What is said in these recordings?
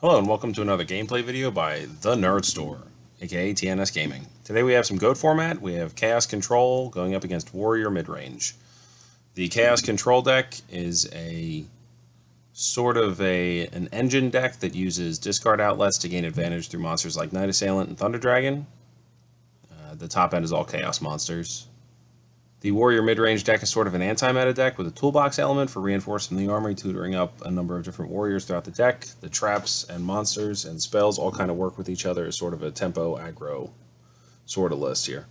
Hello and welcome to another gameplay video by The Nerd Store, aka TNS Gaming. Today we have some GOAT format. We have Chaos Control going up against Warrior Midrange. The Chaos Control deck is a sort of an engine deck that uses discard outlets to gain advantage through monsters like Night Assailant and Thunder Dragon. The top end is all Chaos monsters. The Warrior Midrange deck is sort of an anti-meta deck with a toolbox element for reinforcing the army, tutoring up a number of different warriors throughout the deck. The traps and monsters and spells all kind of work with each other as sort of a tempo aggro sort of list here.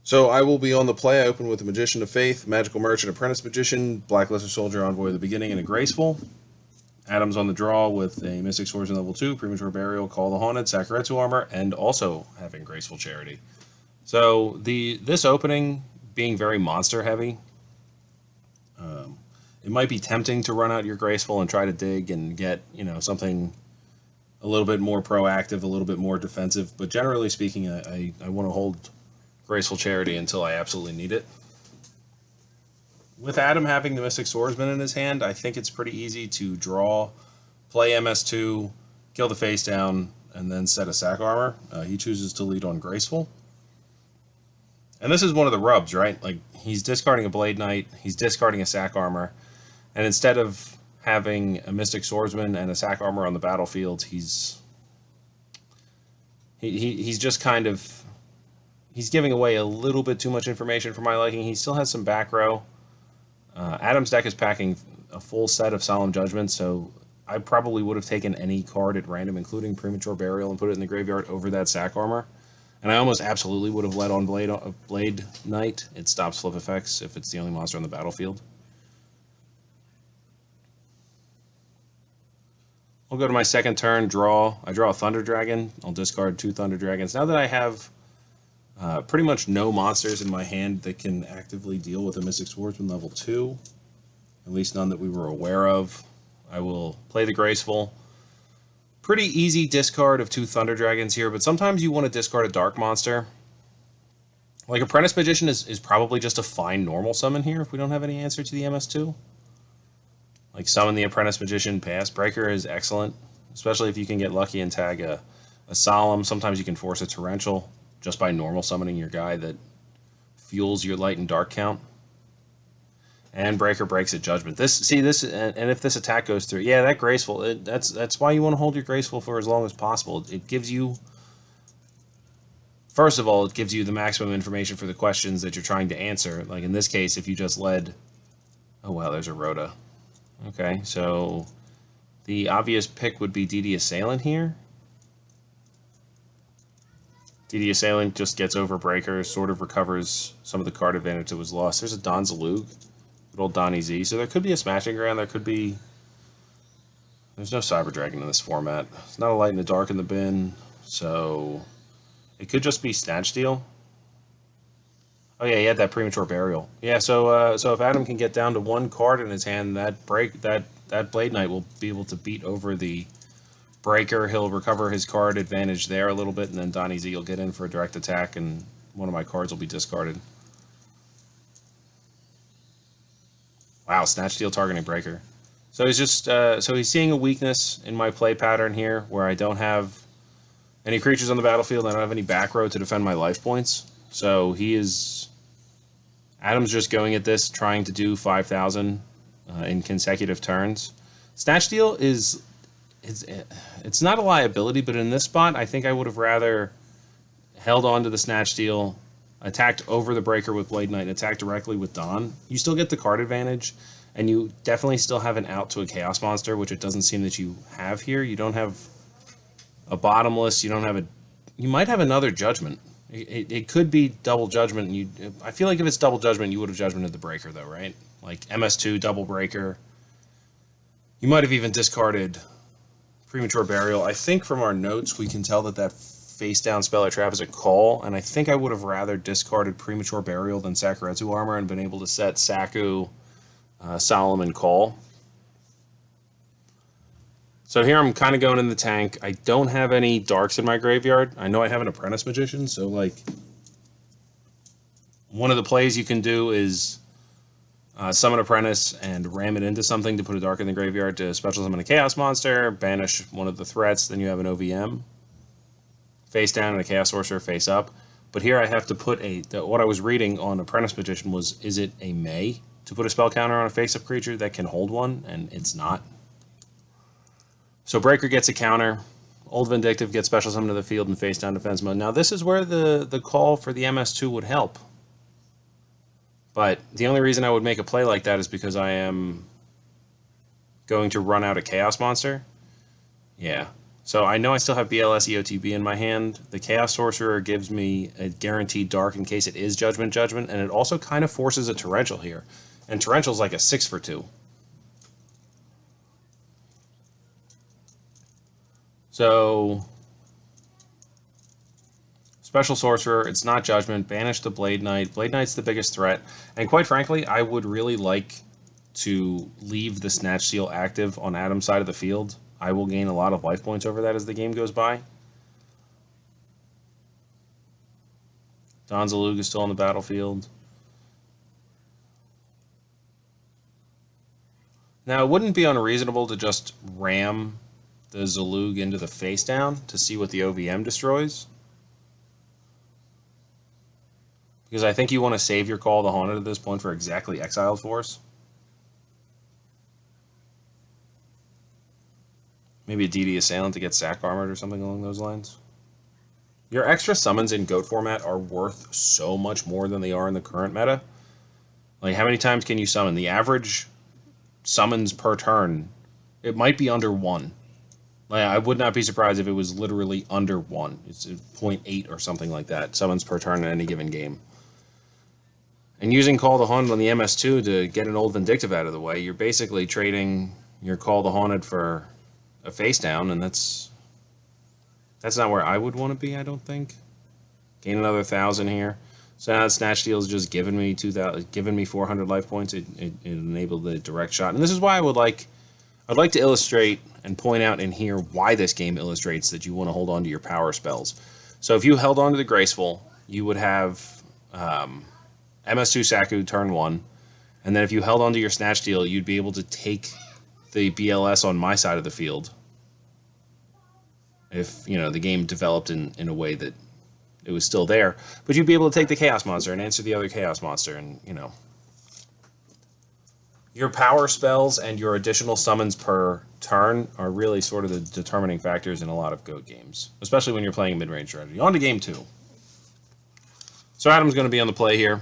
So I will be on the play. I open with a Magician of Faith, Magical Merchant, Apprentice Magician, Blacklisted Soldier, Envoy of the Beginning, and a Graceful. Adam's on the draw with a Mystic Swordsman level 2, Premature Burial, Call the Haunted, Sakuretsu Armor, and also having Graceful Charity. So this opening being very monster heavy, it might be tempting to run out your Graceful and try to dig and get, something a little bit more proactive, a little bit more defensive. But generally speaking, I want to hold Graceful Charity until I absolutely need it. With Adam having the Mystic Swordsman in his hand, I think it's pretty easy to draw, play MS2, kill the face down, and then set a sack armor. He chooses to lead on Graceful. And this is one of the rubs, right? Like, he's discarding a Blade Knight, he's discarding a sack armor, and instead of having a Mystic Swordsman and a sack armor on the battlefield, he's just kind of, he's giving away a little bit too much information for my liking. He still has some back row. Adam's deck is packing a full set of Solemn Judgment, so I probably would have taken any card at random, including Premature Burial, and put it in the graveyard over that sack armor. And I almost absolutely would have led on Blade Knight. It stops flip effects if it's the only monster on the battlefield. I'll go to my second turn, draw. I draw a Thunder Dragon. I'll discard 2 Thunder Dragons. Now that I have pretty much no monsters in my hand that can actively deal with a Mystic Swordsman level 2, at least none that we were aware of, I will play the Graceful. Pretty easy discard of 2 Thunder Dragons here, but sometimes you want to discard a Dark monster. Like, Apprentice Magician is probably just a fine normal summon here if we don't have any answer to the MS2. Like, summon the Apprentice Magician, pass. Breaker is excellent, especially if you can get lucky and tag a Solemn. Sometimes you can force a Torrential just by normal summoning your guy that fuels your light and dark count. And Breaker breaks a Judgment. And if this attack goes through, yeah, that Graceful, that's why you want to hold your Graceful for as long as possible. It gives you, first of all, it gives you the maximum information for the questions that you're trying to answer. Like in this case, if you just led, oh wow, there's a Rhoda. Okay, so the obvious pick would be DD Assailant here. DD Assailant just gets over Breaker, sort of recovers some of the card advantage that was lost. There's a Don Zalug. Good old Donnie Z. So there could be a Smashing Ground. There could be... There's no Cyber Dragon in this format. It's not a Light in the Dark in the bin. So it could just be Snatch Steal. Oh yeah, he had that Premature Burial. Yeah, so if Adam can get down to 1 card in his hand, that Blade Knight will be able to beat over the Breaker. He'll recover his card advantage there a little bit, and then Donnie Z will get in for a direct attack, and one of my cards will be discarded. Wow, Snatch Steal targeting Breaker. So he's just so he's seeing a weakness in my play pattern here, where I don't have any creatures on the battlefield. I don't have any back row to defend my life points. So Adam's just going at this, trying to do 5,000 in consecutive turns. Snatch Steal it's not a liability, but in this spot, I think I would have rather held on to the Snatch Steal, attacked over the Breaker with Blade Knight, and attacked directly with Dawn. You still get the card advantage, and you definitely still have an out to a Chaos monster, which it doesn't seem that you have here. You don't have a Bottomless, you might have another Judgment. It could be double Judgment. I feel like if it's double Judgment, you would have Judgmented the Breaker, though, right? Like MS2, double Breaker. You might have even discarded Premature Burial. I think from our notes, we can tell that face down spell or trap is a call, and I think I would have rather discarded Premature Burial than Sakuretsu Armor and been able to set Saku, Solomon, Call. So here I'm kind of going in the tank. I don't have any darks in my graveyard. I know I have an Apprentice Magician, so like one of the plays you can do is Summon Apprentice and ram it into something to put a Dark in the graveyard to special summon a Chaos Monster, banish one of the threats, then you have an OVM. Face down and a Chaos Sorcerer face up. But here I have to put what I was reading on Apprentice Magician was, is it a May to put a spell counter on a face-up creature that can hold one, and it's not. So Breaker gets a counter, Old Vindictive gets special summon to the field and face down defense mode. Now this is where the call for the MS2 would help. But the only reason I would make a play like that is because I am going to run out a Chaos Monster. Yeah. So I know I still have BLS EOTB in my hand. The Chaos Sorcerer gives me a guaranteed Dark in case it is Judgment, and it also kind of forces a Torrential here. And Torrential's like a 6 for 2. So, Special Sorcerer, it's not Judgment, banish the Blade Knight. Blade Knight's the biggest threat. And quite frankly, I would really like to leave the Snatch Seal active on Adam's side of the field. I will gain a lot of life points over that as the game goes by. Don Zalug is still on the battlefield. Now, it wouldn't be unreasonable to just ram the Zalug into the face down to see what the OVM destroys. Because I think you want to save your Call of the Haunted at this point for exactly Exiled Force. Maybe a DD Assailant to get Sack Armored or something along those lines. Your extra summons in GOAT format are worth so much more than they are in the current meta. Like, how many times can you summon? The average summons per turn, it might be under 1. Like, I would not be surprised if it was literally under 1. It's 0.8 or something like that, summons per turn in any given game. And using Call of the Haunted on the MS2 to get an Old Vindictive out of the way, you're basically trading your Call of the Haunted for a face down, and that's not where I would want to be, I don't think. Gain another 1,000 here. So now Snatch Steal is just giving me 2,000, giving me 400 life points. It enabled the direct shot, and this is why I'd like to illustrate and point out in here why this game illustrates that you want to hold on to your power spells. So if you held on to the Graceful, you would have MS2 Saku turn 1, and then if you held on to your Snatch Steal, you'd be able to take the BLS on my side of the field if, you know, the game developed in a way that it was still there. But you'd be able to take the Chaos Monster and answer the other Chaos Monster, and, you know, your power spells and your additional summons per turn are really sort of the determining factors in a lot of GOAT games, especially when you're playing mid-range strategy. On to game 2. So Adam's going to be on the play here.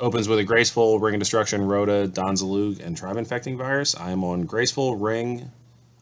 Opens with a Graceful, Ring of Destruction, Rhoda, Don Zalug, and Tribe Infecting Virus. I am on Graceful, Ring...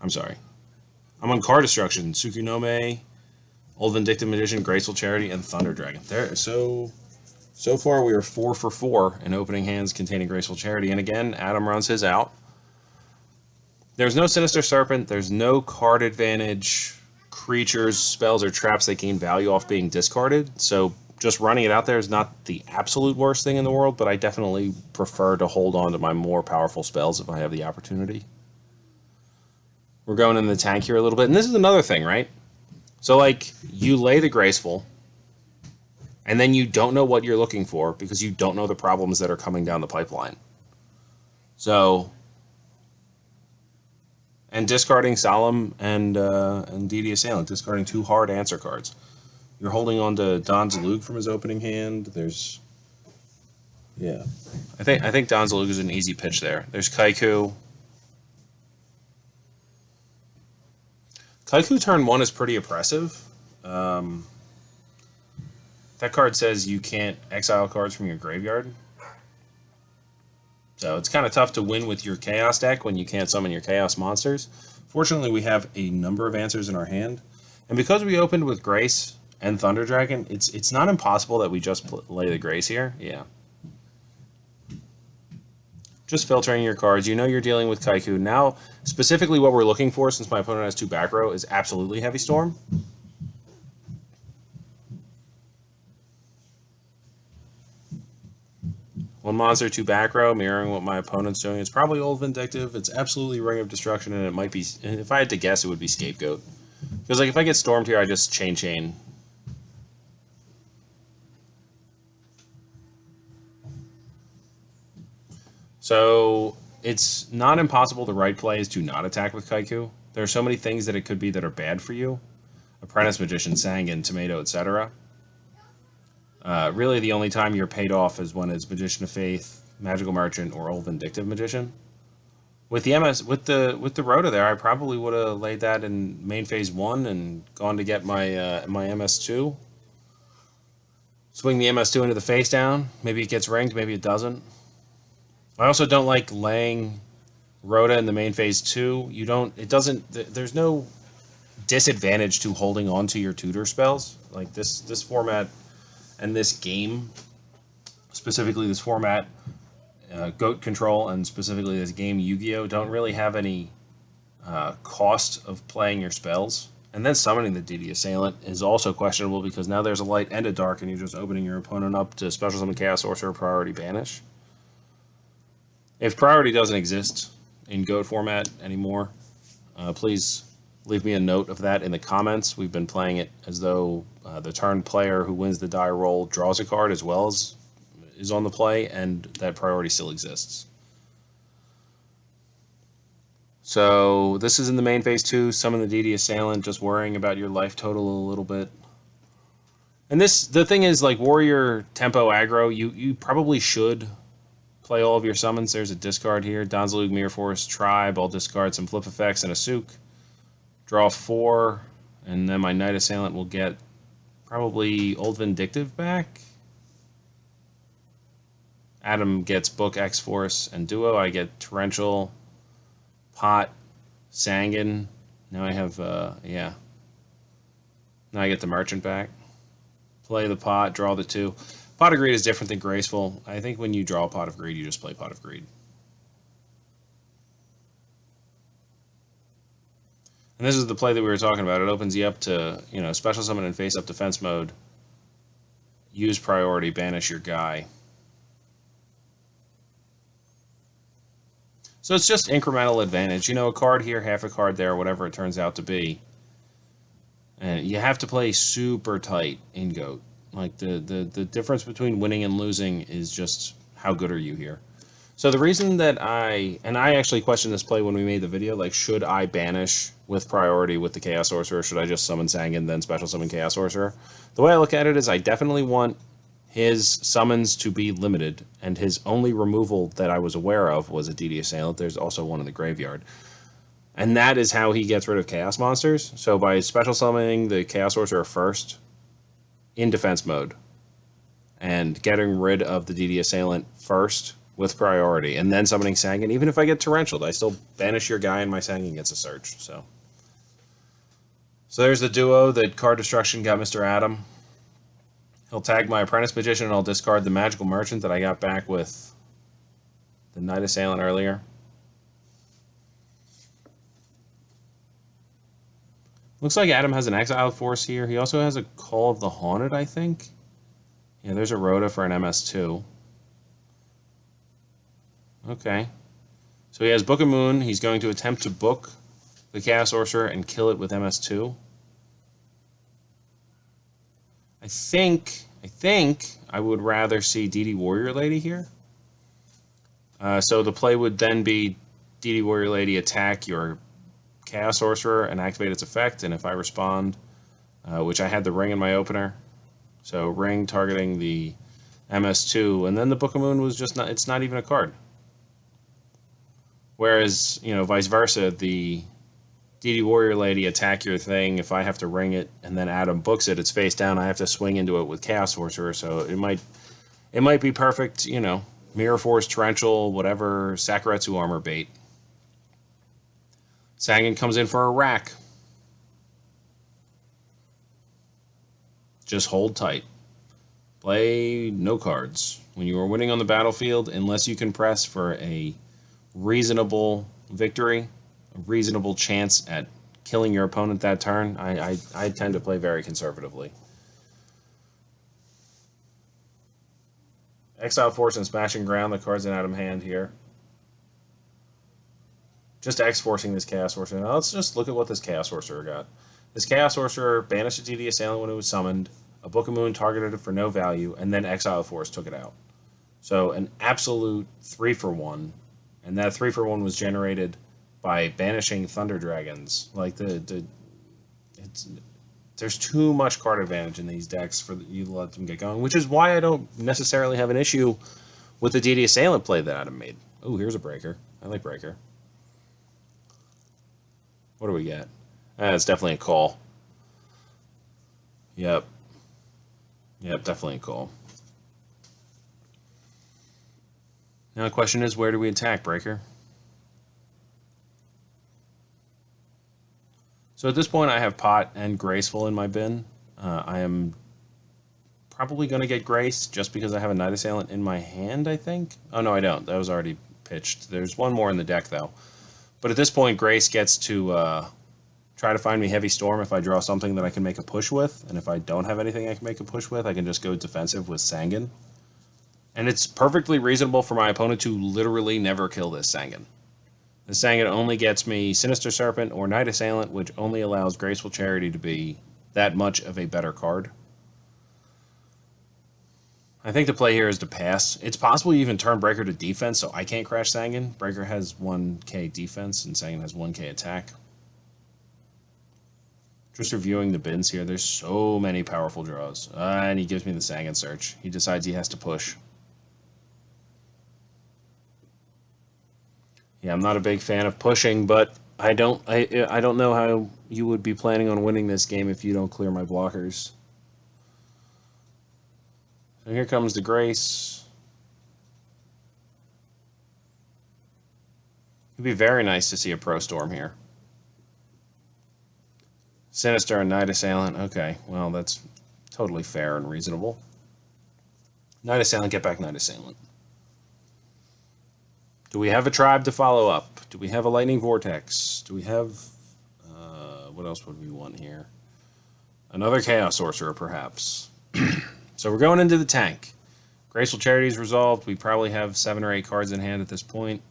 I'm on Card Destruction, Tsukunome, Old Vindictive Magician, Graceful Charity, and Thunder Dragon. So far we are 4 for 4 in opening hands containing Graceful Charity. And again, Adam runs his out. There's no Sinister Serpent. There's no card advantage. Creatures, spells, or traps that gain value off being discarded. So just running it out there is not the absolute worst thing in the world, but I definitely prefer to hold on to my more powerful spells if I have the opportunity. We're going in the tank here a little bit, and this is another thing, right? So, like, you lay the Graceful, and then you don't know what you're looking for because you don't know the problems that are coming down the pipeline. So, and discarding Solemn and DD Assailant, discarding 2 hard answer cards. You're holding on to Don Zalug from his opening hand. There's, yeah, I think Don Zalug is an easy pitch there. There's Kaiku. Kaiku turn 1 is pretty oppressive. That card says you can't exile cards from your graveyard. So it's kind of tough to win with your Chaos deck when you can't summon your Chaos monsters. Fortunately, we have a number of answers in our hand. And because we opened with Grace and Thunder Dragon, it's not impossible that we just lay the Grace here. Yeah. Just filtering your cards. You know you're dealing with Kaiku. Now, specifically what we're looking for, since my opponent has 2 back row, is absolutely Heavy Storm. One monster, 2 back row, mirroring what my opponent's doing. It's probably Old Vindictive. It's absolutely Ring of Destruction, and it might be, if I had to guess, it would be Scapegoat. Because, like, if I get stormed here, I just chain. So it's not impossible. The right play is to not attack with Kaiku. There are so many things that it could be that are bad for you. Apprentice Magician, Sangan, Tomato, etc. Really, the only time you're paid off is when it's Magician of Faith, Magical Merchant, or Old Vindictive Magician. With the with the Rhoda there, I probably would have laid that in main phase 1 and gone to get my my MS2. Swing the MS2 into the face down. Maybe it gets ringed, maybe it doesn't. I also don't like laying Rhoda in the main phase 2. There's no disadvantage to holding on to your tutor spells. Like this format and this game, specifically this format, Goat Control, and specifically this game Yu-Gi-Oh! Don't really have any cost of playing your spells. And then summoning the DD Assailant is also questionable because now there's a light and a dark, and you're just opening your opponent up to special summon Chaos Sorcerer, Priority Banish. If Priority doesn't exist in Goat format anymore, please leave me a note of that in the comments. We've been playing it as though the turn player who wins the die roll draws a card as well as is on the play, and that Priority still exists. So this is in the main phase 2. Summon the DD Assailant, just worrying about your life total a little bit. And the thing is, like Warrior Tempo Aggro, you probably should play all of your summons. There's a discard here. Donzalug, Mirror Force, Tribe. I'll discard some flip effects and a Souk. Draw 4, and then my Knight Assailant will get probably Old Vindictive back. Adam gets Book, X-Force, and Duo. I get Torrential, Pot, Sangan. Now I have, yeah. Now I get the Merchant back. Play the Pot, draw the 2. Pot of Greed is different than Graceful. I think when you draw Pot of Greed, you just play Pot of Greed. And this is the play that we were talking about. It opens you up to, special summon in face-up defense mode. Use Priority, banish your guy. So it's just incremental advantage. A card here, half a card there, whatever it turns out to be. And you have to play super tight in GOAT. Like the difference between winning and losing is just how good are you here. So the reason that I actually questioned this play when we made the video, like should I banish with Priority with the Chaos Sorcerer, or should I just summon Sangan then special summon Chaos Sorcerer? The way I look at it is I definitely want his summons to be limited, and his only removal that I was aware of was a DD Assailant. There's also one in the graveyard. And that is how he gets rid of Chaos Monsters. So by special summoning the Chaos Sorcerer first, in defense mode, and getting rid of the DD Assailant first with Priority, and then summoning Sangan, even if I get Torrentialed, I still banish your guy and my Sangan gets a search. So there's the duo that card destruction got Mr. Adam. He'll tag my Apprentice Magician, and I'll discard the Magical Merchant that I got back with the Knight Assailant earlier. Looks like Adam has an Exile Force here. He also has a Call of the Haunted, I think. Yeah, there's a Rhoda for an MS2. Okay. So he has Book of Moon. He's going to attempt to book the Chaos Sorcerer and kill it with MS2. I think I would rather see DD Warrior Lady here. So the play would then be DD Warrior Lady attack your Chaos Sorcerer and activate its effect, and if I respond, which I had the ring in my opener, so ring targeting the MS2, and then the Book of Moon was just it's not even a card. Whereas, vice versa, the DD Warrior Lady attack your thing, if I have to ring it and then Adam books it, it's face down, I have to swing into it with Chaos Sorcerer, so it might be perfect, Mirror Force, Torrential, whatever, Sakuretsu Armor bait. Sangan comes in for a rack. Just hold tight. Play no cards. When you are winning on the battlefield, unless you can press for a reasonable victory, a reasonable chance at killing your opponent that turn, I tend to play very conservatively. Exile Force and Smashing Ground, the cards in Adam hand here. Just X-forcing this Chaos Sorcerer. Now let's just look at what this Chaos Sorcerer got. This Chaos Sorcerer banished a DD Assailant when it was summoned, a Book of Moon targeted it for no value, and then Exile Force took it out. So an absolute 3-for-1, and that 3-for-1 was generated by banishing Thunder Dragons. Like there's too much card advantage in these decks for you to let them get going, which is why I don't necessarily have an issue with the DD Assailant play that Adam made. Oh, here's a breaker. I like breaker. What do we get? It's definitely a call. Yep. Yep, definitely a call. Now the question is, where do we attack, breaker? So at this point, I have Pot and Graceful in my bin. I am probably going to get Grace just because I have a Night Assailant in my hand, I think. Oh, no, I don't. That was already pitched. There's one more in the deck, though. But at this point, Grace gets to try to find me Heavy Storm if I draw something that I can make a push with. And if I don't have anything I can make a push with, I can just go defensive with Sangan. And it's perfectly reasonable for my opponent to literally never kill this Sangan. The Sangan only gets me Sinister Serpent or Night Assailant, which only allows Graceful Charity to be that much of a better card. I think the play here is to pass. It's possible you even turn Breaker to defense, so I can't crash Sangan. Breaker has 1k defense, and Sangan has 1k attack. Just reviewing the bins here, there's so many powerful draws. And he gives me the Sangan Search. He decides he has to push. Yeah, I'm not a big fan of pushing, but I don't know how you would be planning on winning this game if you don't clear my blockers. So here comes the Grace. It'd be very nice to see a Pro Storm here. Sinister and Night Assailant. Okay, well, that's totally fair and reasonable. Night Assailant, get back Night Assailant. Do we have a tribe to follow up? Do we have a Lightning Vortex? Do we have... what else would we want here? Another Chaos Sorcerer, perhaps. So we're going into the tank. Graceful Charity is resolved. We probably have 7 or 8 cards in hand at this point.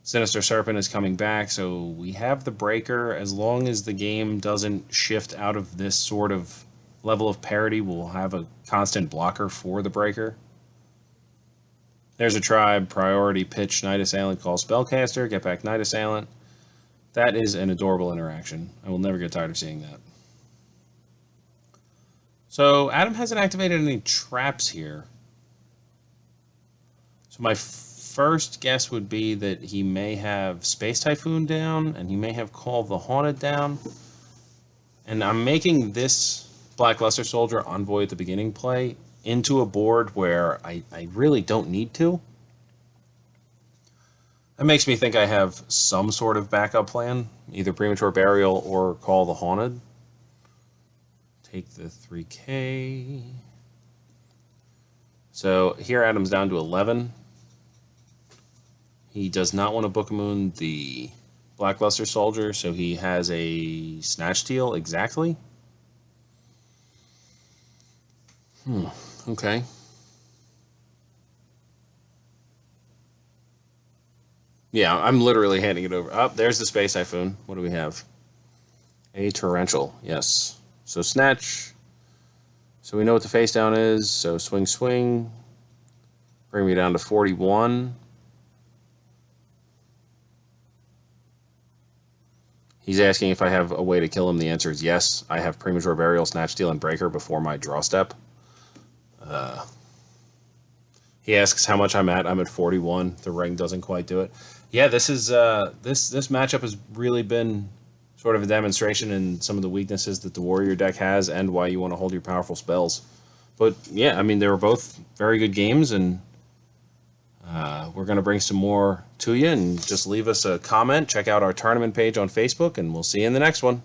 Sinister Serpent is coming back, so we have the Breaker. As long as the game doesn't shift out of this sort of level of parity, we'll have a constant blocker for the Breaker. There's a tribe, priority, pitch, Night Assailant, call Spellcaster, get back Night Assailant. That is an adorable interaction. I will never get tired of seeing that. So Adam hasn't activated any traps here. So my first guess would be that he may have Space Typhoon down, and he may have Call of the Haunted down. And I'm making this Black Luster Soldier Envoy at the beginning play into a board where I really don't need to. That makes me think I have some sort of backup plan, either Premature Burial or Call the Haunted. Take the 3k. So here Adam's down to 11. He does not want to Book of Moon the Black Luster Soldier, so he has a Snatch Steal exactly. Okay. Yeah, I'm literally handing it over. Oh, there's the Space Typhoon. What do we have? A Torrential, yes. So Snatch. So we know what the face down is. So swing, swing. Bring me down to 41. He's asking if I have a way to kill him. The answer is yes. I have Premature Burial, Snatch Steal, and Breaker before my draw step. He asks how much I'm at. I'm at 41. The ring doesn't quite do it. Yeah, this is this matchup has really been sort of a demonstration in some of the weaknesses that the Warrior deck has and why you want to hold your powerful spells. But yeah, I mean, they were both very good games, and we're going to bring some more to you. And just leave us a comment. Check out our tournament page on Facebook, and we'll see you in the next one.